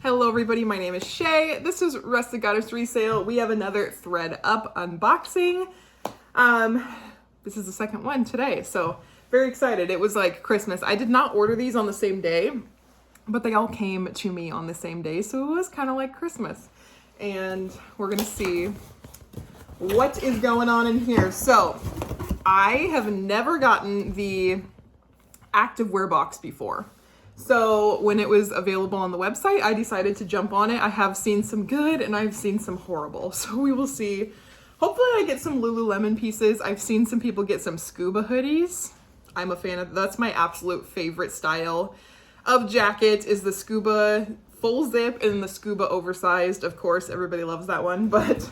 Hello everybody, my name is Shay. This is Rustic Goddess Resale. We have another ThredUP unboxing. This is the second one today, so very excited. It was like Christmas. I did not order these on the same day, but they all came to me on the same day, so it was kind of like Christmas. And we're gonna see what is going on in here. So I have never gotten the activewear box before. So when it was available on the website, I decided to jump on it. I have seen some good and I've seen some horrible. So we will see. Hopefully I get some Lululemon pieces. I've seen some people get some scuba hoodies. I'm a fan of, that's my absolute favorite style of jacket is the scuba full zip and the scuba oversized. Of course, everybody loves that one, but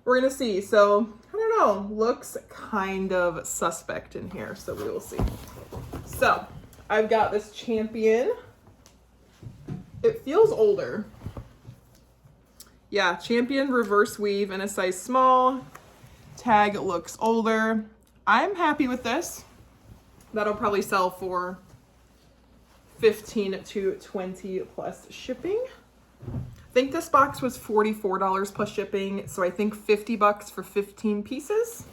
we're gonna see. So I don't know, looks kind of suspect in here. So we will see. So I've got this Champion. It feels older. Yeah, Champion reverse weave in a size small. Tag looks older. I'm happy with this. That'll probably sell for 15 to 20 plus shipping. I think this box was $44 plus shipping, so I think 50 bucks for 15 pieces.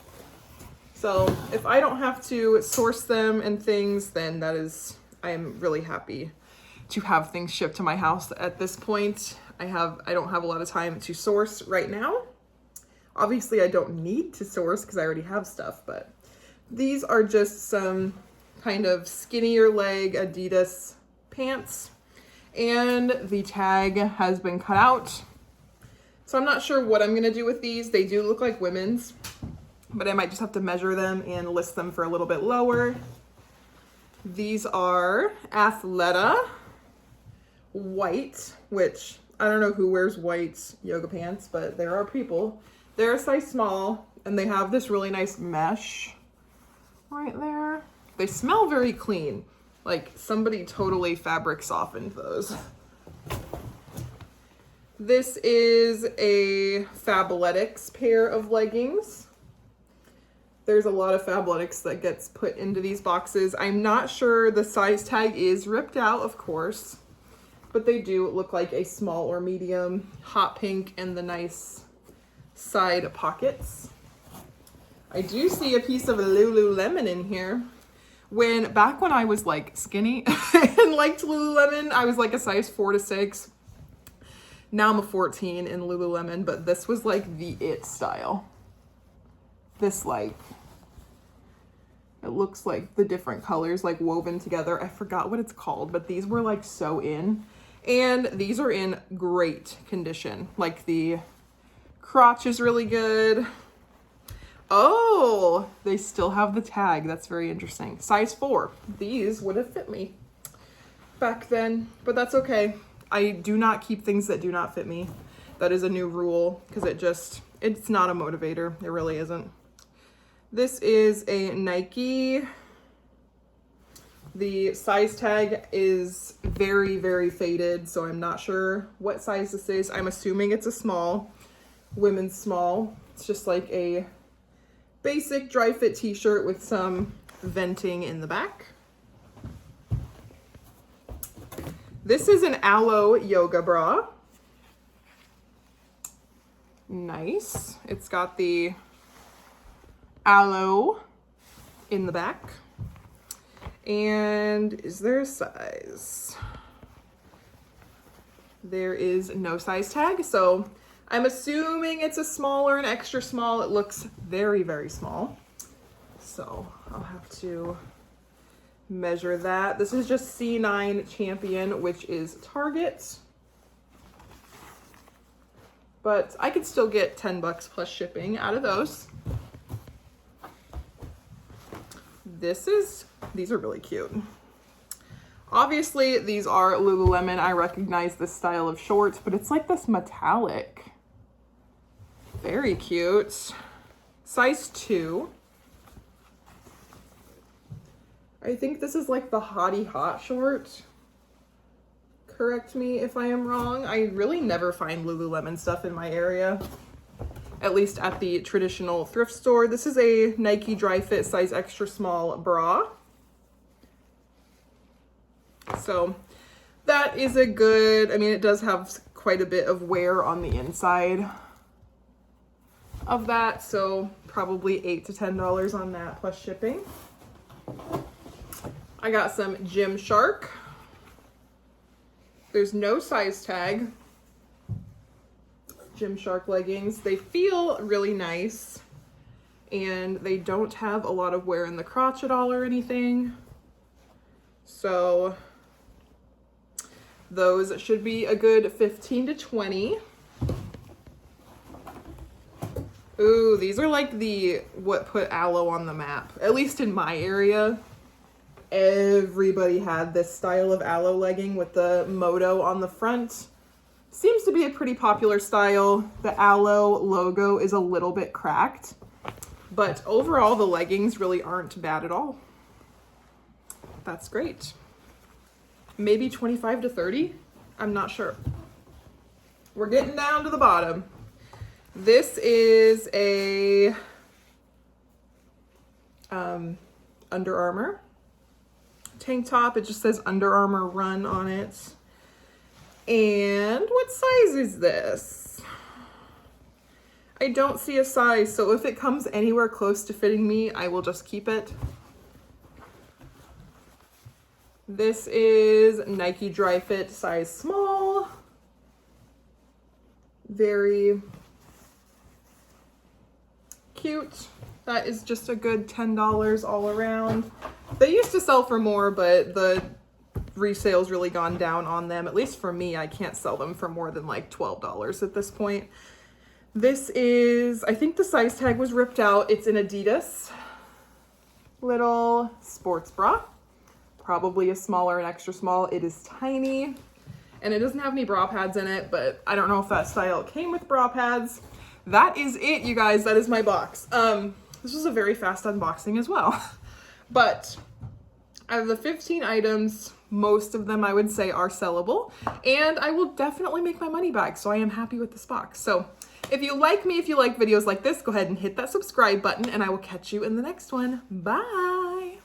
So if I don't have to source them and things, then I am really happy to have things shipped to my house at this point. I don't have a lot of time to source right now. Obviously I don't need to source because I already have stuff, but these are just some kind of skinnier leg Adidas pants, and the tag has been cut out. So I'm not sure what I'm gonna do with these. They do look like women's, but I might just have to measure them and list them for a little bit lower. These are Athleta white, which I don't know who wears white yoga pants, but there are people. They're a size small and they have this really nice mesh right there. They smell very clean. Like somebody totally fabric softened those. This is a Fabletics pair of leggings. There's a lot of Fabletics that gets put into these boxes. I'm not sure, the size tag is ripped out, of course, but they do look like a small or medium, hot pink and the nice side pockets. I do see a piece of Lululemon in here. Back when I was like skinny and liked Lululemon, I was like a size 4 to 6. Now I'm a 14 in Lululemon, but this was like the it style. This like, it looks like the different colors like woven together. I forgot what it's called, but these were like so in, and these are in great condition. Like the crotch is really good. Oh, they still have the tag. That's very interesting. Size 4. These would have fit me back then, but that's okay. I do not keep things that do not fit me. That is a new rule because it's not a motivator. It really isn't. This is a Nike. The size tag is very, very faded, so I'm not sure what size this is. I'm assuming it's a small, women's small. It's just like a basic dry fit t-shirt with some venting in the back. This is an Aloe yoga bra. Nice. It's got the aloe in the back. And is there a size? There is no size tag, so I'm assuming it's a small or an extra small. It looks very, very small. So I'll have to measure that. This is just C9 Champion, which is Target. But I could still get 10 bucks plus shipping out of those. These are really cute. Obviously, these are Lululemon. I recognize this style of shorts, but it's like this metallic. Very cute. Size 2. I think this is like the Hottie Hot short. Correct me if I am wrong. I really never find Lululemon stuff in my area, at least at the traditional thrift store. This is a Nike Dry Fit size extra small bra. So that is a good, I mean, it does have quite a bit of wear on the inside of that, so probably $8 to $10 on that plus shipping. I got some Gymshark. There's no size tag. Gymshark leggings. They feel really nice and they don't have a lot of wear in the crotch at all or anything. So those should be a good 15 to 20. Ooh, these are like what put aloe on the map, at least in my area. Everybody had this style of aloe legging with the moto on the front. Seems to be a pretty popular style. The aloe logo is a little bit cracked, but overall the leggings really aren't bad at all. That's great. Maybe 25 to 30? I'm not sure. We're getting down to the bottom. This is a Under Armour tank top. It just says Under Armour Run on it. And what size is this? I don't see a size, so if it comes anywhere close to fitting me, I will just keep it. This is Nike Dry Fit size small. Very cute. That is just a good $10 all around. They used to sell for more, but the resale's really gone down on them. At least for me, I can't sell them for more than like $12 at this point. This is, I think the size tag was ripped out. It's an Adidas little sports bra. Probably a smaller and extra small. It is tiny and it doesn't have any bra pads in it, but I don't know if that style came with bra pads. That is it, you guys. That is my box. This was a very fast unboxing as well. But out of the 15 items, most of them I would say are sellable, and I will definitely make my money back, so I am happy with this box. So if you like me, if you like videos like this, go ahead and hit that subscribe button, and I will catch you in the next one. Bye!